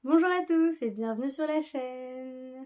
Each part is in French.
Bonjour à tous et bienvenue sur la chaîne.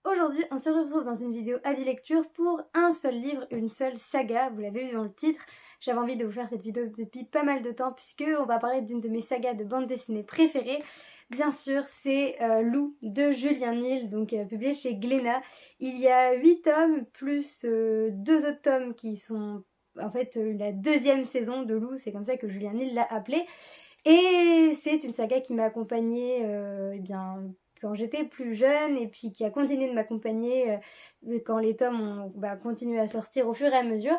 Aujourd'hui, on se retrouve dans une vidéo avis lecture pour un seul livre, une seule saga. Vous l'avez vu dans le titre, j'avais envie de vous faire cette vidéo depuis pas mal de temps puisque on va parler d'une de mes sagas de bande dessinée préférées. Bien sûr, c'est Lou de Julien Nil, donc publié chez Glénat. Il y a 8 tomes plus 2 autres tomes qui sont en fait la deuxième saison de Lou, c'est comme ça que Julien Nil l'a appelé. Et c'est une saga qui m'a accompagnée quand j'étais plus jeune et puis qui a continué de m'accompagner quand les tomes ont continué à sortir au fur et à mesure.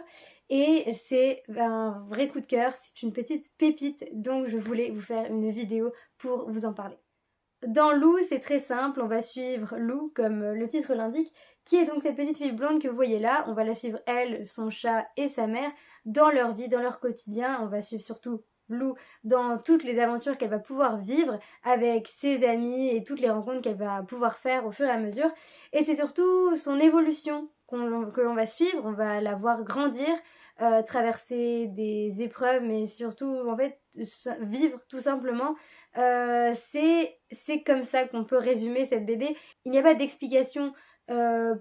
Et c'est un vrai coup de cœur, c'est une petite pépite, donc je voulais vous faire une vidéo pour vous en parler. Dans Lou, c'est très simple, on va suivre Lou, comme le titre l'indique, qui est donc cette petite fille blonde que vous voyez là. On va la suivre, elle, son chat et sa mère, dans leur vie, dans leur quotidien. On va suivre surtout Lou dans toutes les aventures qu'elle va pouvoir vivre avec ses amis et toutes les rencontres qu'elle va pouvoir faire au fur et à mesure. Et c'est surtout son évolution que l'on va suivre, on va la voir grandir, traverser des épreuves, mais surtout en fait vivre tout simplement. C'est comme ça qu'on peut résumer cette BD. Il n'y a pas d'explication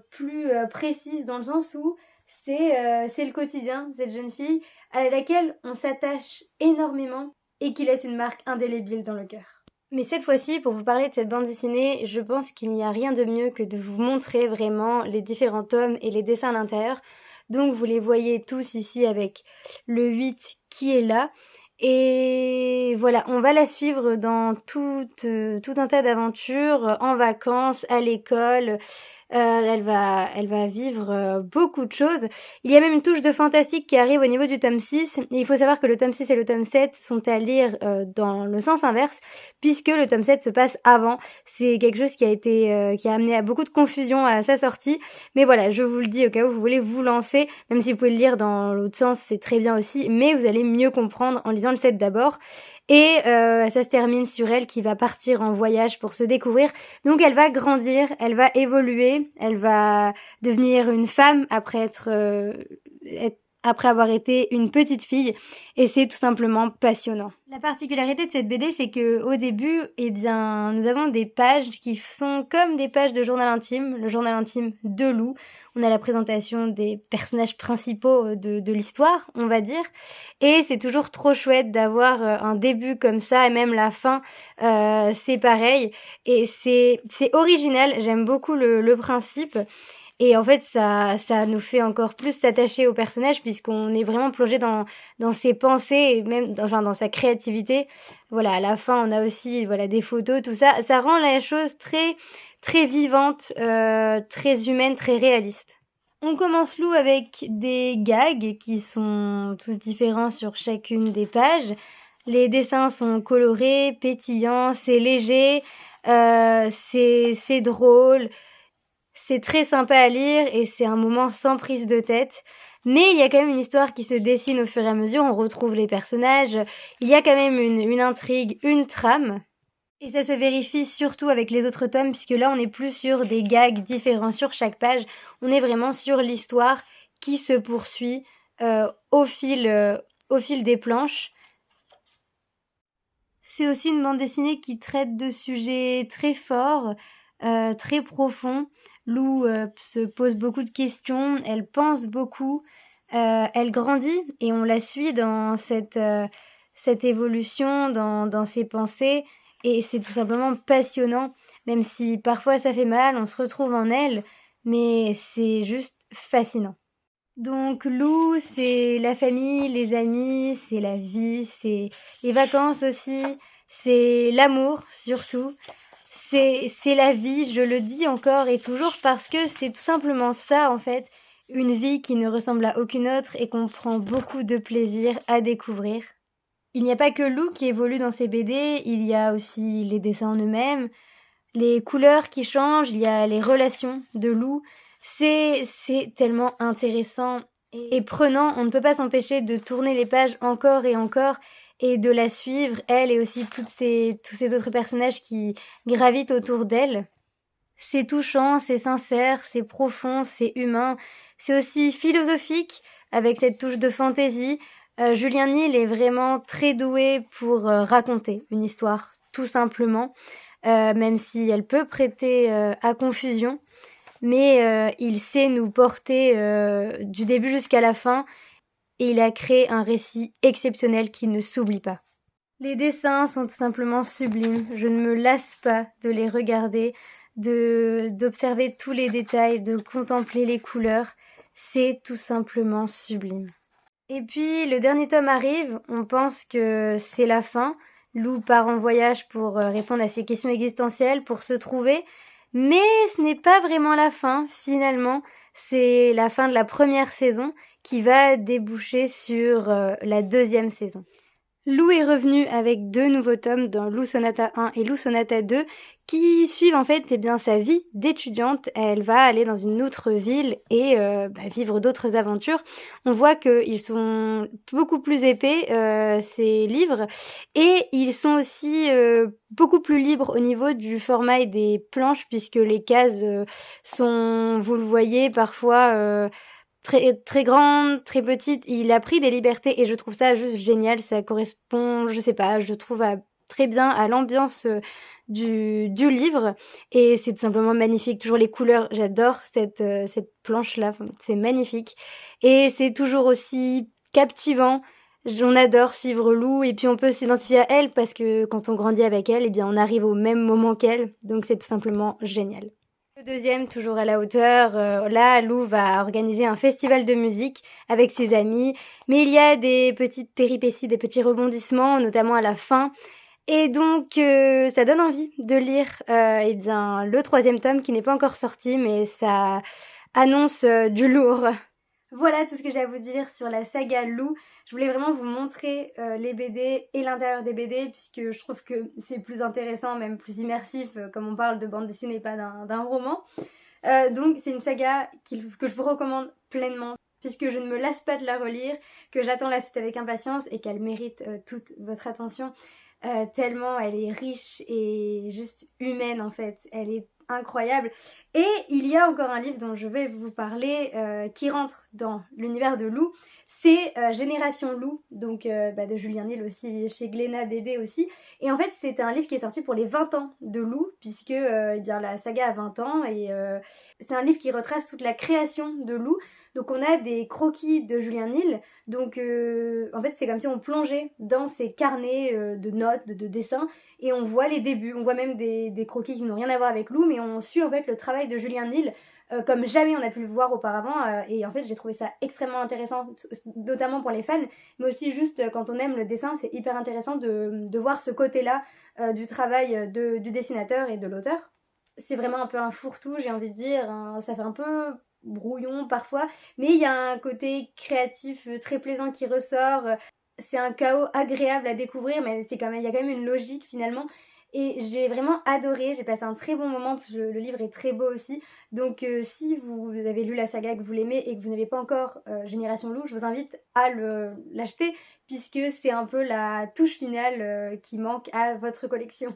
plus précise dans le sens où c'est le quotidien de cette jeune fille à laquelle on s'attache énormément et qui laisse une marque indélébile dans le cœur. Mais cette fois-ci, pour vous parler de cette bande dessinée, je pense qu'il n'y a rien de mieux que de vous montrer vraiment les différents tomes et les dessins à l'intérieur. Donc vous les voyez tous ici avec le 8 qui est là. Et voilà, on va la suivre dans tout un tas d'aventures, en vacances, à l'école. Elle va vivre beaucoup de choses. Il y a même une touche de fantastique qui arrive au niveau du tome 6. Et il faut savoir que le tome 6 et le tome 7 sont à lire dans le sens inverse, puisque le tome 7 se passe avant. C'est quelque chose qui a amené à beaucoup de confusion à sa sortie. Mais voilà, je vous le dis au cas où vous voulez vous lancer, même si vous pouvez le lire dans l'autre sens, c'est très bien aussi, mais vous allez mieux comprendre en lisant le 7 d'abord. Et ça se termine sur elle qui va partir en voyage pour se découvrir. Donc elle va grandir, elle va évoluer, elle va devenir une femme après avoir été une petite fille, et c'est tout simplement passionnant. La particularité de cette BD, c'est que au début, nous avons des pages qui sont comme des pages de journal intime, le journal intime de Lou. On a la présentation des personnages principaux de l'histoire, on va dire, et c'est toujours trop chouette d'avoir un début comme ça, et même la fin, c'est pareil, et c'est original, j'aime beaucoup le principe. Et en fait, ça nous fait encore plus s'attacher au personnage puisqu'on est vraiment plongé dans ses pensées et même dans sa créativité. Voilà, à la fin, on a aussi des photos, tout ça. Ça rend la chose très, très vivante, très humaine, très réaliste. On commence Lou avec des gags qui sont tous différents sur chacune des pages. Les dessins sont colorés, pétillants, c'est léger, c'est drôle. C'est très sympa à lire et c'est un moment sans prise de tête. Mais il y a quand même une histoire qui se dessine au fur et à mesure. On retrouve les personnages. Il y a quand même une intrigue, une trame. Et ça se vérifie surtout avec les autres tomes puisque là on n'est plus sur des gags différents sur chaque page. On est vraiment sur l'histoire qui se poursuit au fil des planches. C'est aussi une bande dessinée qui traite de sujets très forts, très profonds. Lou se pose beaucoup de questions, elle pense beaucoup, elle grandit et on la suit dans cette évolution, dans ses pensées, et c'est tout simplement passionnant, même si parfois ça fait mal, on se retrouve en elle, mais c'est juste fascinant. Donc Lou, c'est la famille, les amis, c'est la vie, c'est les vacances aussi, c'est l'amour surtout. C'est la vie, je le dis encore et toujours parce que c'est tout simplement ça en fait, une vie qui ne ressemble à aucune autre et qu'on prend beaucoup de plaisir à découvrir. Il n'y a pas que Lou qui évolue dans ces BD, il y a aussi les dessins en eux-mêmes, les couleurs qui changent, il y a les relations de Lou. C'est tellement intéressant et prenant, on ne peut pas s'empêcher de tourner les pages encore et encore et de la suivre, elle et aussi tous ces autres personnages qui gravitent autour d'elle. C'est touchant, c'est sincère, c'est profond, c'est humain, c'est aussi philosophique avec cette touche de fantaisie. Julien Nil est vraiment très doué pour raconter une histoire, tout simplement, même si elle peut prêter à confusion. Mais il sait nous porter du début jusqu'à la fin et il a créé un récit exceptionnel qui ne s'oublie pas. Les dessins sont tout simplement sublimes, je ne me lasse pas de les regarder, d'observer tous les détails, de contempler les couleurs, c'est tout simplement sublime. Et puis le dernier tome arrive, on pense que c'est la fin, Lou part en voyage pour répondre à ses questions existentielles, pour se trouver, mais ce n'est pas vraiment la fin, finalement, c'est la fin de la première saison qui va déboucher sur la deuxième saison. Lou est revenue avec 2 nouveaux tomes dans Lou Sonata 1 et Lou Sonata 2 qui suivent en fait sa vie d'étudiante. Elle va aller dans une autre ville et vivre d'autres aventures. On voit qu'ils sont beaucoup plus épais, ces livres, et ils sont aussi beaucoup plus libres au niveau du format et des planches puisque les cases sont, vous le voyez, parfois très grande, très petite. Il a pris des libertés et je trouve ça juste génial. Ça correspond, je sais pas, je trouve très bien à l'ambiance du livre et c'est tout simplement magnifique. Toujours les couleurs, j'adore cette planche-là, c'est magnifique. Et c'est toujours aussi captivant. On adore suivre Lou et puis on peut s'identifier à elle parce que quand on grandit avec elle, eh bien on arrive au même moment qu'elle. Donc c'est tout simplement génial. Le deuxième, toujours à la hauteur, là Lou va organiser un festival de musique avec ses amis, mais il y a des petites péripéties, des petits rebondissements, notamment à la fin, et donc ça donne envie de lire le 3e tome qui n'est pas encore sorti, mais ça annonce du lourd. Voilà tout ce que j'ai à vous dire sur la saga Lou. Je voulais vraiment vous montrer les BD et l'intérieur des BD puisque je trouve que c'est plus intéressant, même plus immersif, comme on parle de bande dessinée, pas d'un roman. Donc c'est une saga que je vous recommande pleinement puisque je ne me lasse pas de la relire, que j'attends la suite avec impatience et qu'elle mérite toute votre attention. Tellement elle est riche et juste humaine en fait, elle est incroyable. Et il y a encore un livre dont je vais vous parler qui rentre dans l'univers de Lou, c'est Génération Lou, donc de Julien Nil aussi, chez Glénat BD aussi. Et en fait c'est un livre qui est sorti pour les 20 ans de Lou, puisque la saga a 20 ans et c'est un livre qui retrace toute la création de Lou. Donc on a des croquis de Julien Nil, donc en fait c'est comme si on plongeait dans ses carnets de notes, de dessins, et on voit les débuts, on voit même des croquis qui n'ont rien à voir avec Lou, mais on suit en fait le travail de Julien Nil comme jamais on a pu le voir auparavant, et en fait j'ai trouvé ça extrêmement intéressant, notamment pour les fans, mais aussi juste quand on aime le dessin, c'est hyper intéressant de voir ce côté-là du travail du dessinateur et de l'auteur. C'est vraiment un peu un fourre-tout, j'ai envie de dire, ça fait un peu brouillon parfois, mais il y a un côté créatif très plaisant qui ressort. C'est un chaos agréable à découvrir, mais il y a quand même une logique finalement. Et j'ai vraiment adoré, j'ai passé un très bon moment, le livre est très beau aussi. Donc si vous avez lu la saga, que vous l'aimez et que vous n'avez pas encore Génération Lou, je vous invite à l'acheter puisque c'est un peu la touche finale qui manque à votre collection.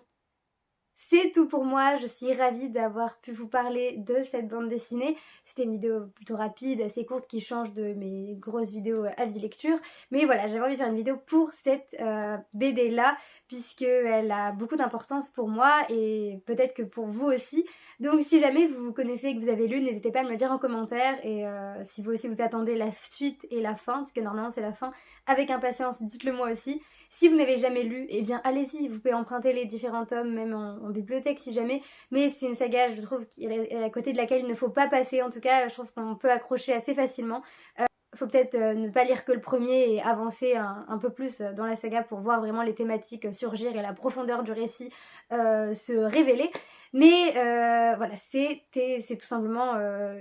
C'est tout pour moi, je suis ravie d'avoir pu vous parler de cette bande dessinée. C'était une vidéo plutôt rapide, assez courte, qui change de mes grosses vidéos avis lecture. Mais voilà, j'avais envie de faire une vidéo pour cette BD là, puisqu'elle a beaucoup d'importance pour moi et peut-être que pour vous aussi. Donc si jamais vous connaissez et que vous avez lu, n'hésitez pas à me le dire en commentaire. Et si vous aussi vous attendez la suite et la fin, parce que normalement c'est la fin, avec impatience, dites-le moi aussi. Si vous n'avez jamais lu, eh bien allez-y, vous pouvez emprunter les différents tomes, même en bibliothèque si jamais. Mais c'est une saga, je trouve, à côté de laquelle il ne faut pas passer. En tout cas, je trouve qu'on peut accrocher assez facilement. Faut peut-être ne pas lire que le premier et avancer un peu plus dans la saga pour voir vraiment les thématiques surgir et la profondeur du récit se révéler. Mais voilà, c'est tout simplement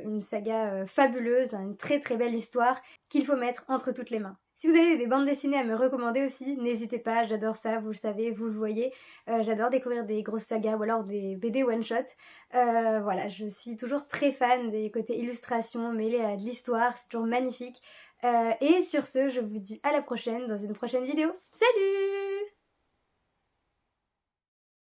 une saga fabuleuse, une très très belle histoire qu'il faut mettre entre toutes les mains. Si vous avez des bandes dessinées à me recommander aussi, n'hésitez pas, j'adore ça, vous le savez, vous le voyez. J'adore découvrir des grosses sagas ou alors des BD one-shot. Voilà, je suis toujours très fan des côtés illustration mêlés à de l'histoire, c'est toujours magnifique. Et sur ce, je vous dis à la prochaine dans une prochaine vidéo. Salut!